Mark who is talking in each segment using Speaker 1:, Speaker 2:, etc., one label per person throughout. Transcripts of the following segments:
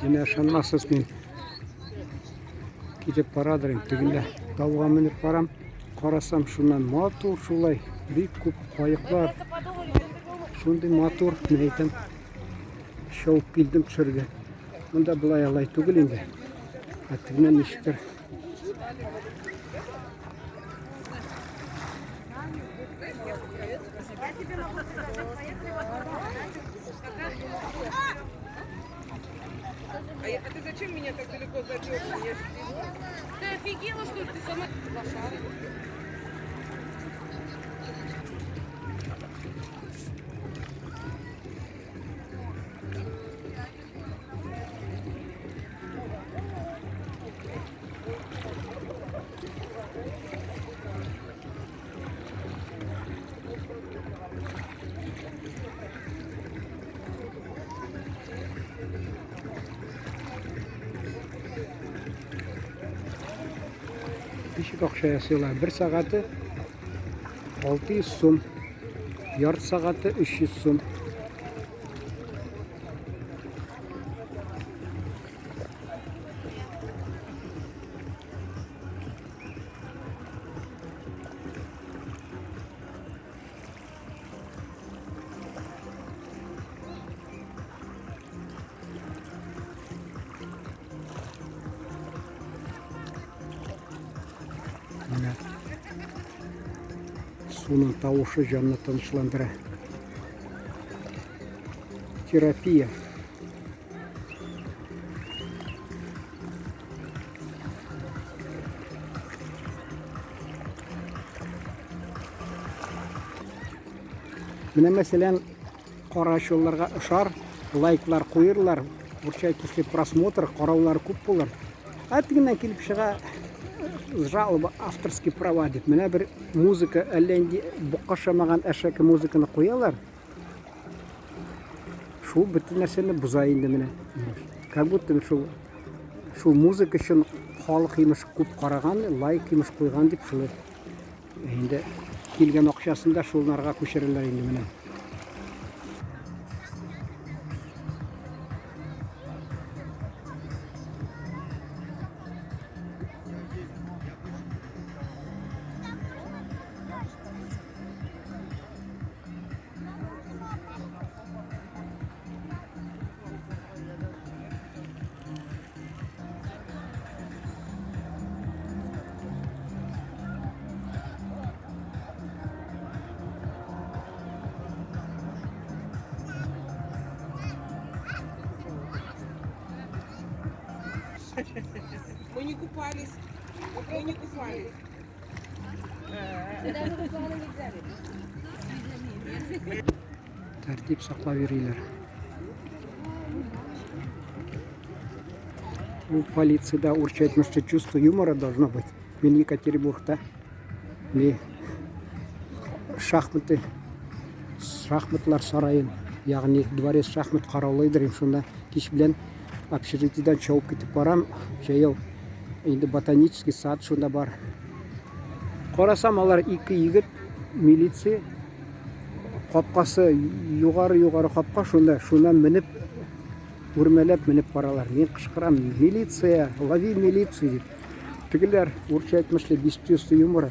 Speaker 1: Міне шанмасыз мен кетіп барадырым. Тегінде тауға мініп барам. Қарасам шунан матур шулай. Бик көп қайықлар. Шундай матур. Мен айтам, шауып келдім түсірге. Мұнда бұлай алай түгіл енді. Тігінен ешіктір.
Speaker 2: А ты зачем меня так далеко завел? Ты офигела, что ли? Ты сама лошара.
Speaker 1: Кешік ақша ясыйлар. Бір сағаты 600 сум. Ярты сағаты 300 сум. Суның тауышы жанны тынычландыра. Терапия. Менә мәсәлән, карашуларга ошар, лайклар куйырлар, бурчай төсле просмотр, караулар күп булыр. Атыгынан килеп чыга жалоба авторские права дип. Менә бер музыка әлләнди букашамаган әшәке музыканы куялар. Шул бөтен нәрсәне бузай инде менә. Как будто шул музыка өчен халык имеш күп караган, лайк имеш куйган дип шулай. Инде килгән акчасын да шуларга күчерәләр инде менә.
Speaker 2: Мы не купались. Мы не купались.
Speaker 1: Тәртип саклап йөриләр. У полициядә урчайтмышчы чувство юмора должно быть. Мен Екатеринбургта шахматлар сарайын, ягъни дворец шахмат караулыйдыр. Шунда кич белән общежитиедән чыгып китеп барам. Җәяү инде ботанический сад шунда бар. Карасам, алар ике егет милиция капкасы югары капка, шуннан менеп үрмәләп менеп баралар. Мен кычкырам: "Милиция, лови милицию!" дип. Тегеләр урчайтмышлы без чувства юмора.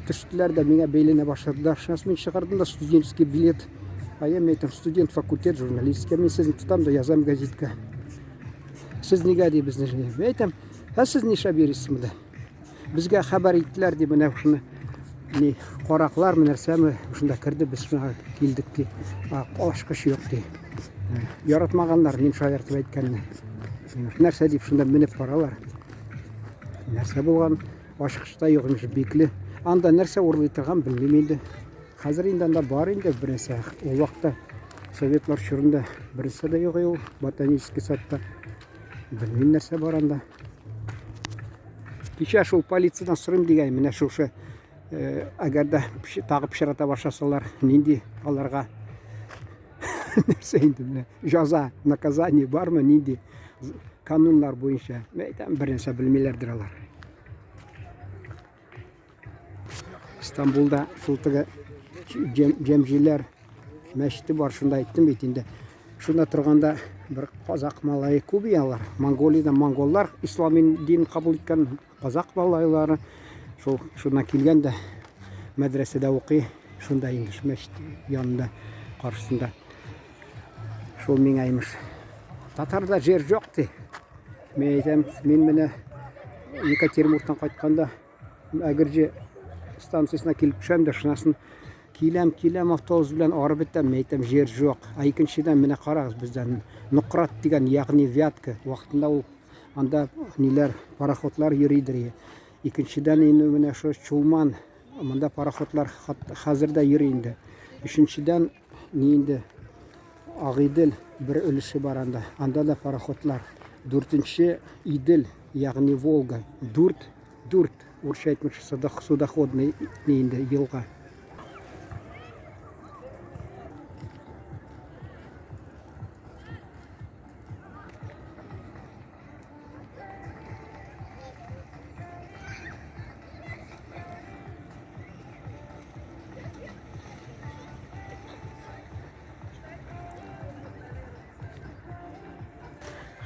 Speaker 1: Төштеләр дә миңа бәйләнә башлады. Шуннан мин чыгардым да студенческий билет. Я әйтәм, студент факультет журналистика. Мен сезне тотам да язам газетка. Сез нигә ди безне? Әйтәм, сез нишләп йөрисез монда? Безгә хәбәр иттеләр ди, менә шуны ни караклар нәрсәме шунда керде, без шуңа килдек ди. Ашкыч юк ди. Яратмаганнар мин шаяртып әйткәнне. Нәрсә дип шунда менеп баралар. Нәрсә булган? Ашкычта юк имеш, бикле. Анда нәрсә урлый торган белмим инде. Хәзер инде анда бар инде берсе. Ул вакытта советлар чорында берсе дә юк ул ботанический садта. Белмим нәрсә бар анда. Кичә шул полициядан сорыйм дигән, менә шушы әгәр дә тагы пычрата башласалар, нинди аларга нәрсә инде менә җәза, наказание бармы, нинди кануннар буенча. Әйтәм, бернәрсә белмиләрдер алар. Истанбулда шул теге җәмҗиләр мәчете бар, шунда әйттем бит инде. Шунда торганда бір қазақ малайы көбеялар. Монголиядан монголлар ислами дин қабыл еткен қазақ малайлары. Шуна келгенде мәдрәсәдә оқи, шунда имеш мәчет янында қаршысында. Шул миңа имеш. Татарда жер жоқ ди. Мен айтам, мен менә Екатеринбургтан қайтқанда Әгірже станциясына келіп түшәм дә, шунасын киләм автобус белән арып бетәм, мен айтам, жер жоқ. Икенчедән менә карагыз, бездән Нукрат дигән, ягъни Вятка вакытында ул анда ниләр пароходлар йөридер. Икенчедән инде менә шу Чулман, монда пароходлар хәзер дә йөри инде. Өченчедән инде Агыйдел бер өлеше бар анда. Анда да пароходлар. Дүртенче Идел, ягъни Волга. Дүрт урысча әйтмәкче судоходный инде елга.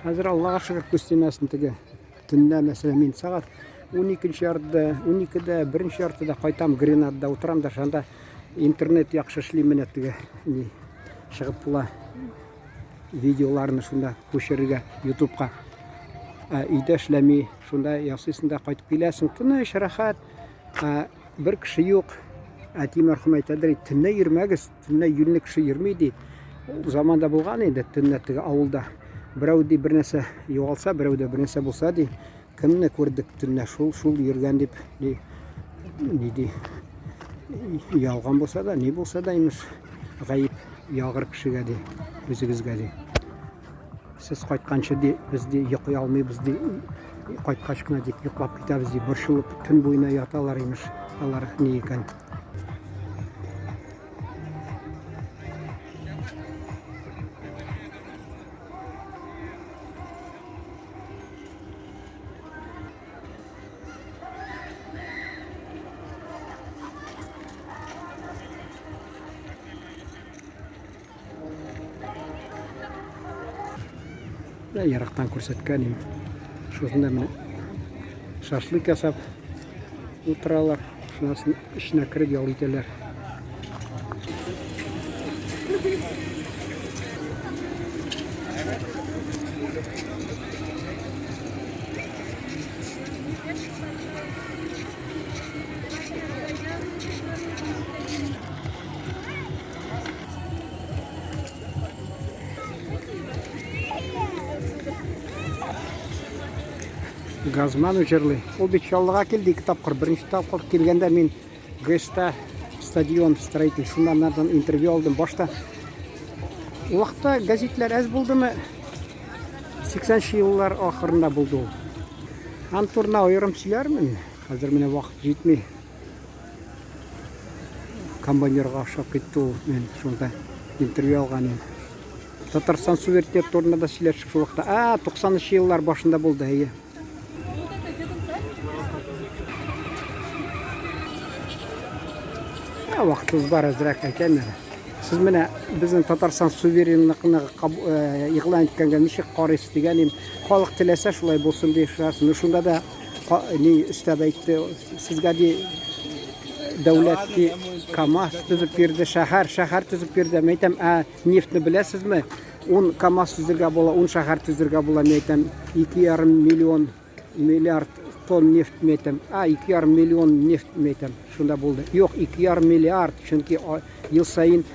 Speaker 1: Хәзер Аллаһка шөкер күстемәсен теге. Төнлә мәсәлән мин сагат 12 ярда, 12дә, 1 яртыда кайтам Гренадада утырам да, шунда интернет яхшы эшли менә теге. Чыгып була видеоларны шунда күчерергә YouTube'ка. Өйдә эшләми, шунда ясыйсың да кайтып киләсең. Тыныч, рәхәт. Бер кеше юк. Әти мәрхүм әйтәдер, төнлә йөрмәгез, төнлә юлны кеше йөрми ди. Заманда булган инде төнлә теге авылда. Берәү ди бер нәрсә югалса, берәү дә бер нәрсә булса ди, кемне күрдек төнлә шул йөргән дип ди. Ялган булса да, ни булса да имеш гаип ягыр кешегә ди, үзегезгә ди. Сез кайтканчы ди, без ди йоклый алмыйбыз ди. Кайткач кына ди йоклап китәбез ди, борчылып төн буена яталар имеш. Алар ни икән? Ярактан күрсәткән инде. Шунда менә шашлык ясап утыралар. Шунасын эченә кереп ял итәләр. Газман үчерле. Ул бит Чаллыга килде 2 тапкыр. Беренче тапкыр килгәндә мин ГСТ стадион строитель шуннардан интервью алдым. Башта вакытта газетлар әз булдымы? 80 еллар ахырында булды ул. Антурна аерым сөйләрмен. Хәзер менә вакыт җитми. Комбайнерга ашап китте ул. Мен шунда интервью алган. Татарстан суверенитет турында да сөйләшеп шул вакытта. 90 еллар башында булды. Вакытыбыз бар әзрәк әйтәм. Сез менә безнең Татарстан суверенлыгына игълан иткәнгә ничек карыйсыз дигән, халык теләсә шулай булсын ди шурасын. Шунда да ни өстәп әйтте, сезгә ди дәүләт ди КАМАЗ төзеп бирде, шәһәр төзеп бирде. Мен әйтәм, нефтьне беләсезме? 10 КАМАЗ төзергә була, 10 шәһәр төзергә була. Мен әйтәм, 2,5 миллиард тонн нефть метем. 2,5 миллион нефть метем. Шунда булды. Юк, 2,5 миллиард, чөнки ел сайын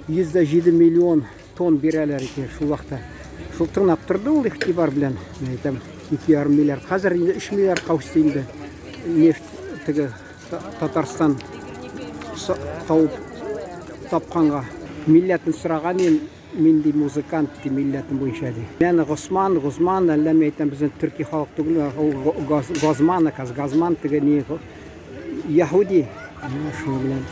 Speaker 1: 107 миллион тонн бирәләр икән шул вакытта. Шул тыңлап торды ул игътибар белән. Мен әйтәм, 2,5 миллиард. Хәзер инде 3 миллиард каусты инде. Нефть теге Татарстан тауып тапканга. Милләтне сораган мин ди музыкант ди милләтем буенча ди. Мен Госман, әллә мен әйтәм безнең төрки халык түгел, ул Газман теге ни Яһуди. Шуның белән